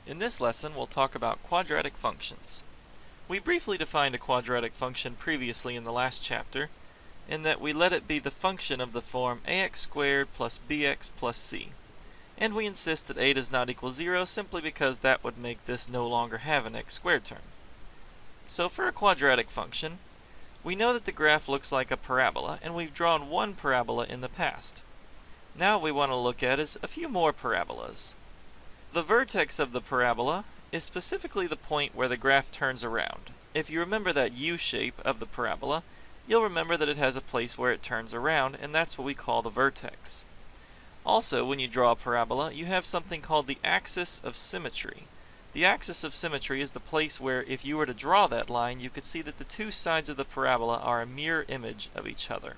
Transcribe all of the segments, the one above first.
In this lesson, we'll talk about quadratic functions. We briefly defined a quadratic function previously in the last chapter, in that we let it be the function of the form ax squared plus bx plus c. And we insist that a does not equal 0 simply because that would make this no longer have an x squared term. So for a quadratic function, we know that the graph looks like a parabola, and we've drawn one parabola in the past. Now what we want to look at is a few more parabolas. The vertex of the parabola is specifically the point where the graph turns around. If you remember that U shape of the parabola, you'll remember that it has a place where it turns around, and that's what we call the vertex. Also, when you draw a parabola, you have something called the axis of symmetry. The axis of symmetry is the place where, if you were to draw that line, you could see that the two sides of the parabola are a mirror image of each other.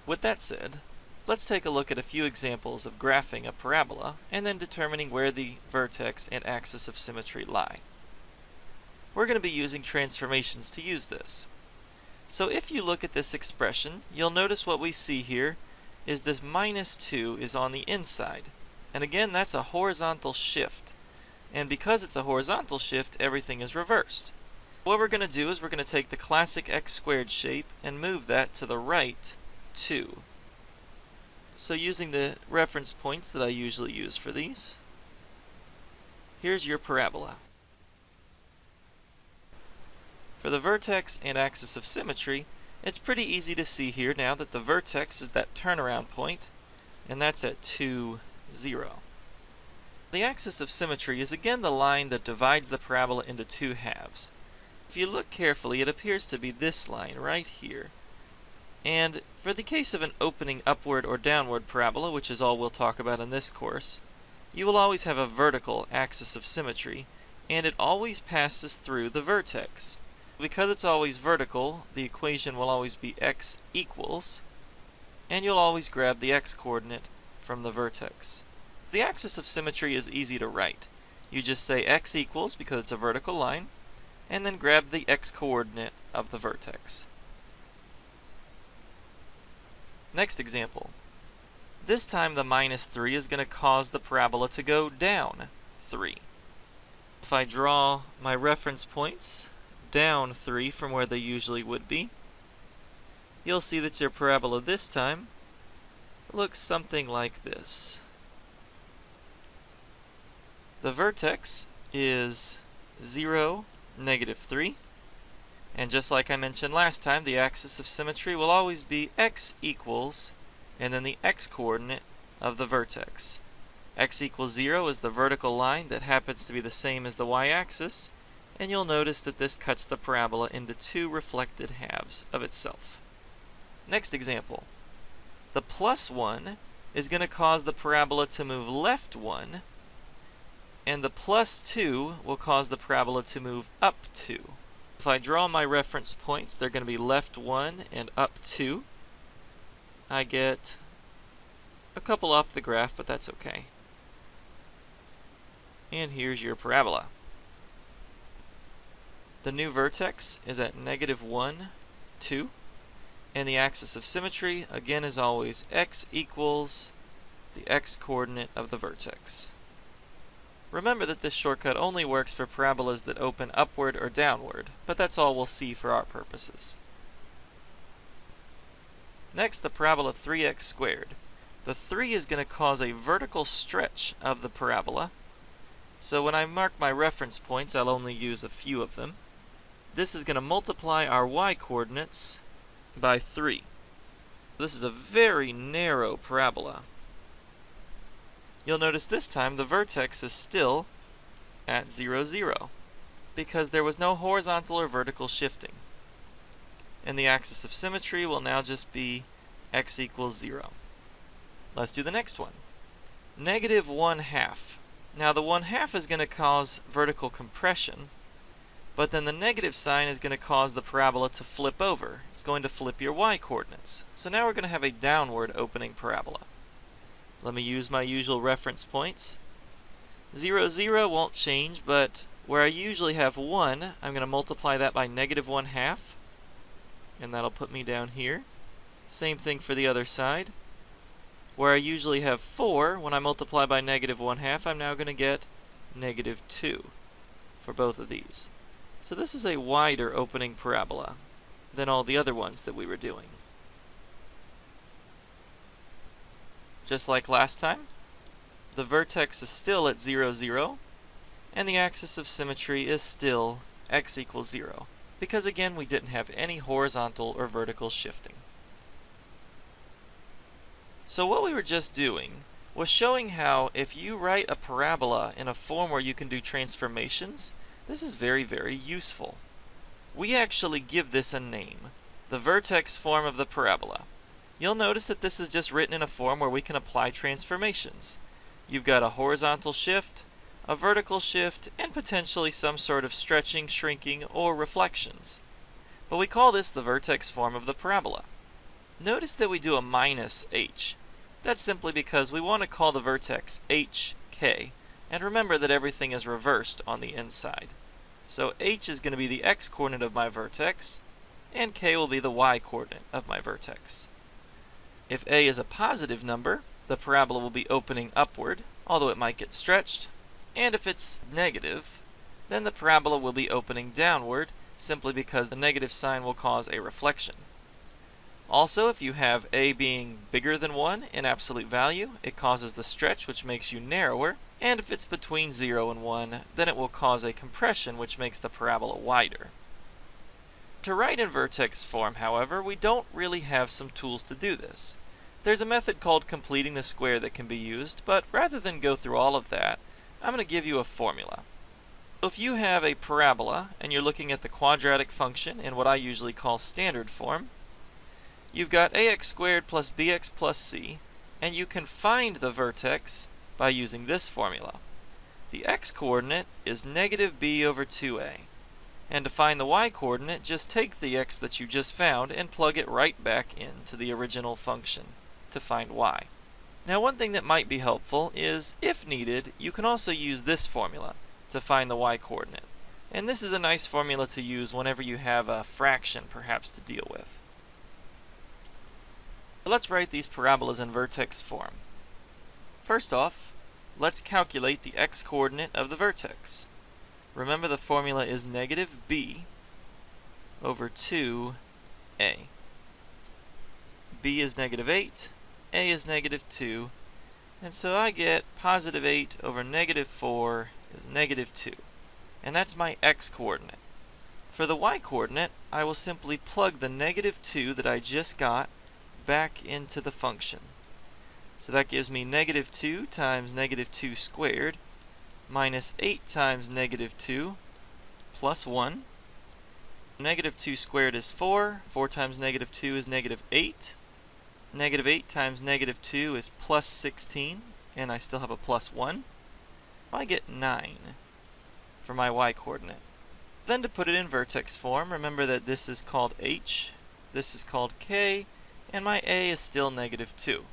With that said, let's take a look at a few examples of graphing a parabola and then determining where the vertex and axis of symmetry lie. We're going to be using transformations to use this. So if you look at this expression, you'll notice what we see here is this minus 2 is on the inside. And again, that's a horizontal shift. And because it's a horizontal shift, everything is reversed. What we're going to do is we're going to take the classic x squared shape and move that to the right 2. So using the reference points that I usually use for these, here's your parabola. For the vertex and axis of symmetry, it's pretty easy to see here now that the vertex is that turnaround point, and that's at 2, 0. The axis of symmetry is again the line that divides the parabola into two halves. If you look carefully, it appears to be this line right here. And for the case of an opening upward or downward parabola, which is all we'll talk about in this course, you will always have a vertical axis of symmetry, and it always passes through the vertex. Because it's always vertical, the equation will always be x equals, and you'll always grab the x-coordinate from the vertex. The axis of symmetry is easy to write. You just say x equals because it's a vertical line, and then grab the x-coordinate of the vertex. Next example. This time the minus 3 is going to cause the parabola to go down 3. If I draw my reference points down 3 from where they usually would be, you'll see that your parabola this time looks something like this. The vertex is 0, negative 3. And just like I mentioned last time, the axis of symmetry will always be x equals, and then the x-coordinate of the vertex. X equals 0 is the vertical line that happens to be the same as the y-axis, and you'll notice that this cuts the parabola into two reflected halves of itself. Next example. The plus 1 is going to cause the parabola to move left 1, and the plus 2 will cause the parabola to move up 2. If I draw my reference points, they're going to be left 1 and up 2. I get a couple off the graph, but that's okay. And here's your parabola. The new vertex is at negative 1, 2. And the axis of symmetry, again, is always x equals the x-coordinate of the vertex. Remember that this shortcut only works for parabolas that open upward or downward, but that's all we'll see for our purposes. Next, the parabola 3x squared. The 3 is going to cause a vertical stretch of the parabola, so when I mark my reference points, I'll only use a few of them. This is going to multiply our y-coordinates by 3. This is a very narrow parabola. You'll notice this time the vertex is still at 0, 0, because there was no horizontal or vertical shifting. And the axis of symmetry will now just be x equals 0. Let's do the next one. Negative 1/2. Now the 1/2 is going to cause vertical compression, but then the negative sign is going to cause the parabola to flip over. It's going to flip your y-coordinates. So now we're going to have a downward opening parabola. Let me use my usual reference points. 0, 0 won't change, but where I usually have 1, I'm going to multiply that by negative 1/2, and that'll put me down here. Same thing for the other side. Where I usually have 4, when I multiply by negative 1/2, I'm now going to get -2 for both of these. So this is a wider opening parabola than all the other ones that we were doing. Just like last time, the vertex is still at 0, 0, and the axis of symmetry is still x equals 0, because again we didn't have any horizontal or vertical shifting. So what we were just doing was showing how if you write a parabola in a form where you can do transformations, this is very, very useful. We actually give this a name, the vertex form of the parabola. You'll notice that this is just written in a form where we can apply transformations. You've got a horizontal shift, a vertical shift, and potentially some sort of stretching, shrinking, or reflections. But we call this the vertex form of the parabola. Notice that we do a minus h. That's simply because we want to call the vertex hk, and remember that everything is reversed on the inside. So h is going to be the x-coordinate of my vertex, and k will be the y-coordinate of my vertex. If a is a positive number, the parabola will be opening upward, although it might get stretched. And if it's negative, then the parabola will be opening downward, simply because the negative sign will cause a reflection. Also, if you have a being bigger than 1 in absolute value, it causes the stretch, which makes you narrower. And if it's between 0 and 1, then it will cause a compression, which makes the parabola wider. To write in vertex form, however, we don't really have some tools to do this. There's a method called completing the square that can be used, but rather than go through all of that, I'm going to give you a formula. If you have a parabola and you're looking at the quadratic function in what I usually call standard form, you've got ax squared plus bx plus c, and you can find the vertex by using this formula. The x-coordinate is negative b over 2a. And to find the y-coordinate, just take the x that you just found and plug it right back into the original function to find y. Now one thing that might be helpful is, if needed, you can also use this formula to find the y-coordinate. And this is a nice formula to use whenever you have a fraction perhaps to deal with. So let's write these parabolas in vertex form. First off, let's calculate the x-coordinate of the vertex. Remember, the formula is negative b over 2a. b is negative 8, a is negative 2, and so I get positive 8 over negative 4 is negative 2. And that's my x-coordinate. For the y-coordinate, I will simply plug the negative 2 that I just got back into the function. So that gives me negative 2 times negative 2 squared minus 8 times negative 2 plus 1. Negative 2 squared is 4. 4 times negative 2 is negative 8. Negative 8 times negative 2 is plus 16, and I still have a plus 1. I get 9 for my y-coordinate. Then to put it in vertex form, remember that this is called h, this is called k, and my a is still negative 2.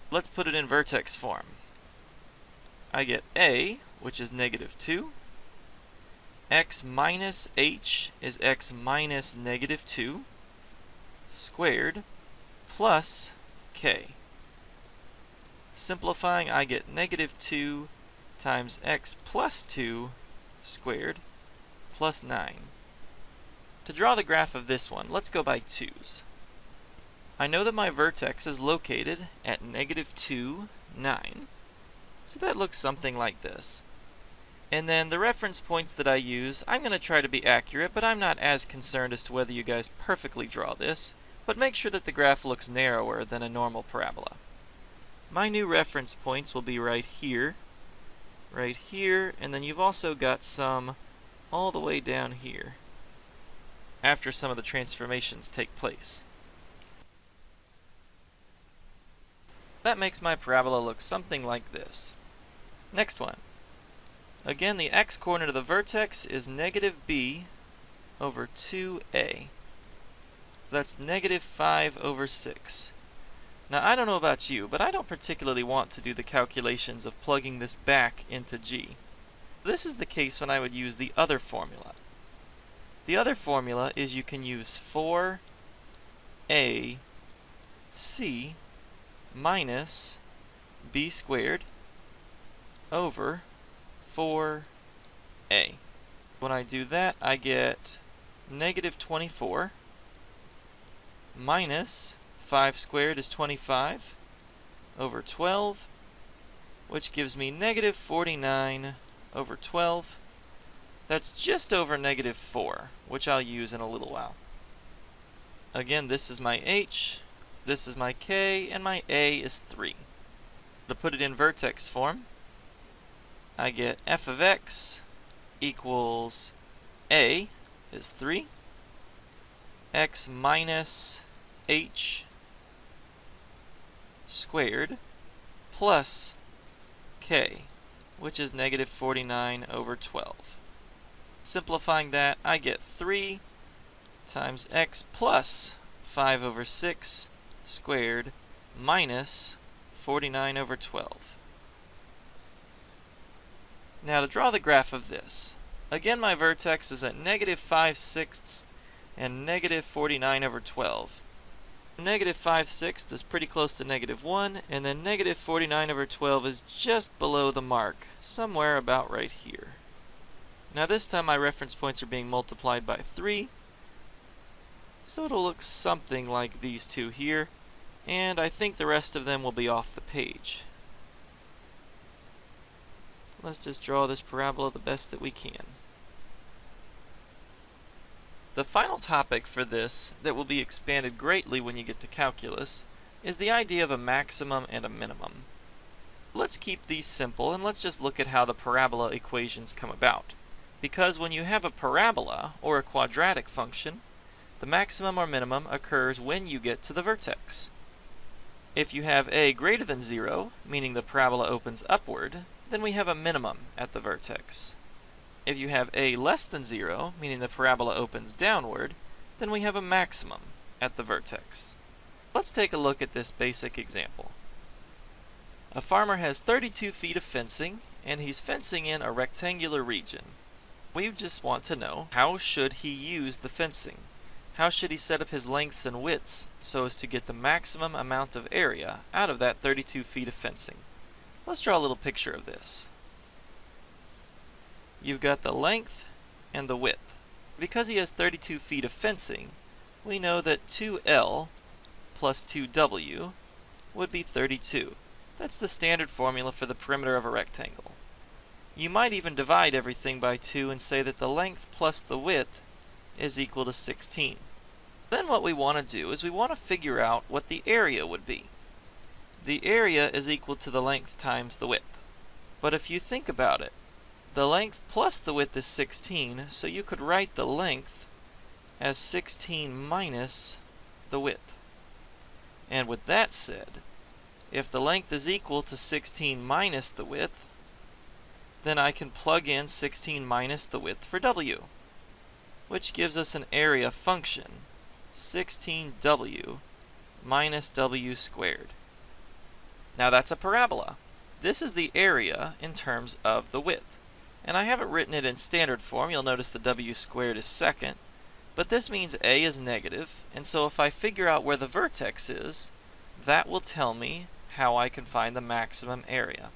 Let's put it in vertex form. I get a, which is negative 2. X minus h is x minus negative 2 squared plus k. Simplifying, I get negative 2 times x plus 2 squared plus 9. To draw the graph of this one, let's go by 2's. I know that my vertex is located at negative 2, 9. So that looks something like this. And then the reference points that I use, I'm going to try to be accurate, but I'm not as concerned as to whether you guys perfectly draw this, but make sure that the graph looks narrower than a normal parabola. My new reference points will be right here, and then you've also got some all the way down here, after some of the transformations take place. That makes my parabola look something like this. Next one. Again, the x-coordinate of the vertex is negative b over 2a. That's negative 5 over 6. Now, I don't know about you, but I don't particularly want to do the calculations of plugging this back into g. This is the case when I would use the other formula. The other formula is you can use 4ac minus b squared over 4a. When I do that, I get negative 24 minus 5 squared is 25 over 12, which gives me negative 49 over 12. That's just over negative 4, which I'll use in a little while. Again, this is my h, this is my k, and my a is 3. To put it in vertex form, I get f of x equals a is 3, x minus h squared plus k, which is negative 49 over 12. Simplifying that, I get 3 times x plus 5 over 6 squared minus 49 over 12. Now to draw the graph of this, again my vertex is at negative 5/6 and negative 49 over 12. Negative 5/6 is pretty close to negative 1, and then negative 49 over 12 is just below the mark, somewhere about right here. Now this time my reference points are being multiplied by 3, so it'll look something like these two here, and I think the rest of them will be off the page. Let's just draw this parabola the best that we can. The final topic for this, that will be expanded greatly when you get to calculus, is the idea of a maximum and a minimum. Let's keep these simple and let's just look at how the parabola equations come about. Because when you have a parabola, or a quadratic function, the maximum or minimum occurs when you get to the vertex. If you have a greater than 0, meaning the parabola opens upward, then we have a minimum at the vertex. If you have a less than 0, meaning the parabola opens downward, then we have a maximum at the vertex. Let's take a look at this basic example. A farmer has 32 feet of fencing, and he's fencing in a rectangular region. We just want to know, how should he use the fencing? How should he set up his lengths and widths so as to get the maximum amount of area out of that 32 feet of fencing? Let's draw a little picture of this. You've got the length and the width. Because he has 32 feet of fencing, we know that 2L plus 2W would be 32. That's the standard formula for the perimeter of a rectangle. You might even divide everything by 2 and say that the length plus the width is equal to 16. Then what we want to do is we want to figure out what the area would be. The area is equal to the length times the width. But if you think about it, the length plus the width is 16, so you could write the length as 16 minus the width. And with that said, if the length is equal to 16 minus the width, then I can plug in 16 minus the width for W, which gives us an area function, 16W minus W squared. Now that's a parabola. This is the area in terms of the width. And I haven't written it in standard form. You'll notice the W squared is second. But this means A is negative, and so if I figure out where the vertex is, that will tell me how I can find the maximum area.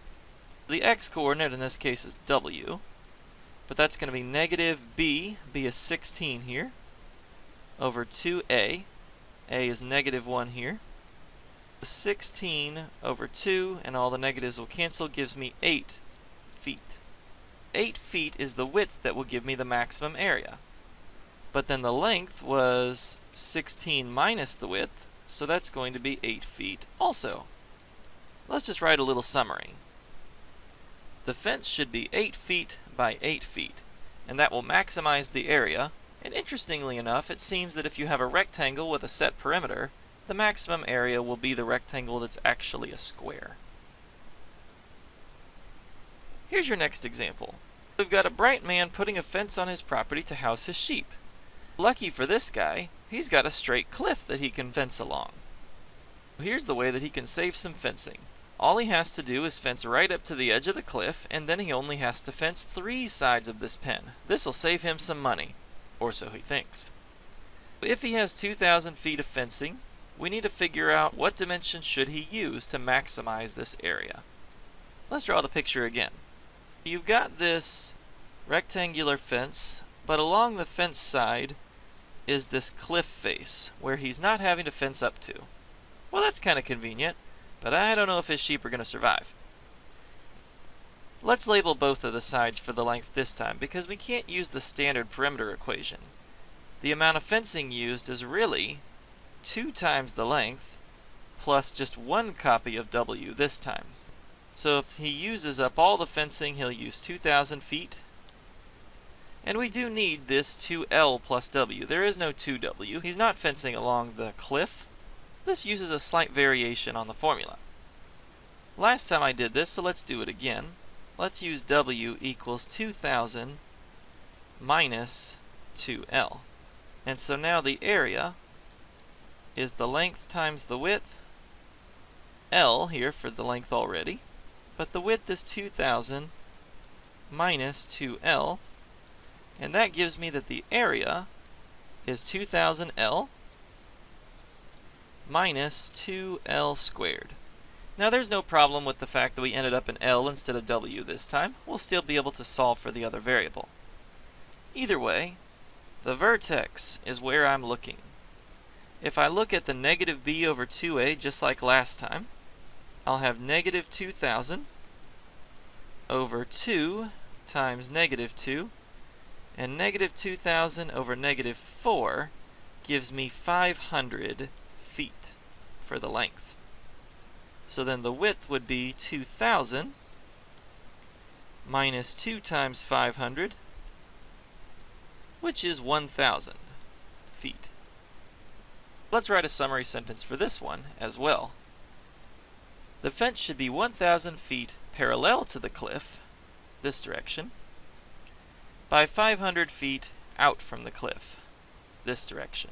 The x-coordinate in this case is W, but that's going to be negative B, B is 16 here, over 2A, A is negative 1 here. 16 over 2, and all the negatives will cancel, gives me 8 feet. 8 feet is the width that will give me the maximum area. But then the length was 16 minus the width, so that's going to be 8 feet also. Let's just write a little summary. The fence should be 8 feet by 8 feet, and that will maximize the area. And interestingly enough, it seems that if you have a rectangle with a set perimeter, the maximum area will be the rectangle that's actually a square. Here's your next example. We've got a bright man putting a fence on his property to house his sheep. Lucky for this guy, he's got a straight cliff that he can fence along. Here's the way that he can save some fencing. All he has to do is fence right up to the edge of the cliff, and then he only has to fence 3 sides of this pen. This'll save him some money, or so he thinks. If he has 2,000 feet of fencing, we need to figure out what dimension should he use to maximize this area. Let's draw the picture again. you've got this rectangular fence, but along the fence side is this cliff face where he's not having to fence up to. Well, that's kind of convenient, but I don't know if his sheep are going to survive. Let's label both of the sides for the length this time, because we can't use the standard perimeter equation. The amount of fencing used is really 2 times the length plus just 1 copy of W this time. So if he uses up all the fencing, he'll use 2,000 feet. And we do need this 2L plus W. There is no 2W. He's not fencing along the cliff. This uses a slight variation on the formula. Last time I did this, so let's do it again. Let's use W equals 2,000 minus 2L. And so now the area is the length times the width, L here for the length already, but the width is 2,000 minus 2L, and that gives me that the area is 2,000L minus 2L squared. Now there's no problem with the fact that we ended up in L instead of W this time. We'll still be able to solve for the other variable. Either way, the vertex is where I'm looking. If I look at the negative b over 2a just like last time, I'll have negative 2,000 over 2 times negative 2, and negative 2,000 over negative 4 gives me 500 feet for the length. So then the width would be 2,000 minus 2 times 500, which is 1,000 feet. Let's write a summary sentence for this one as well. The fence should be 1,000 feet parallel to the cliff, this direction, by 500 feet out from the cliff, this direction.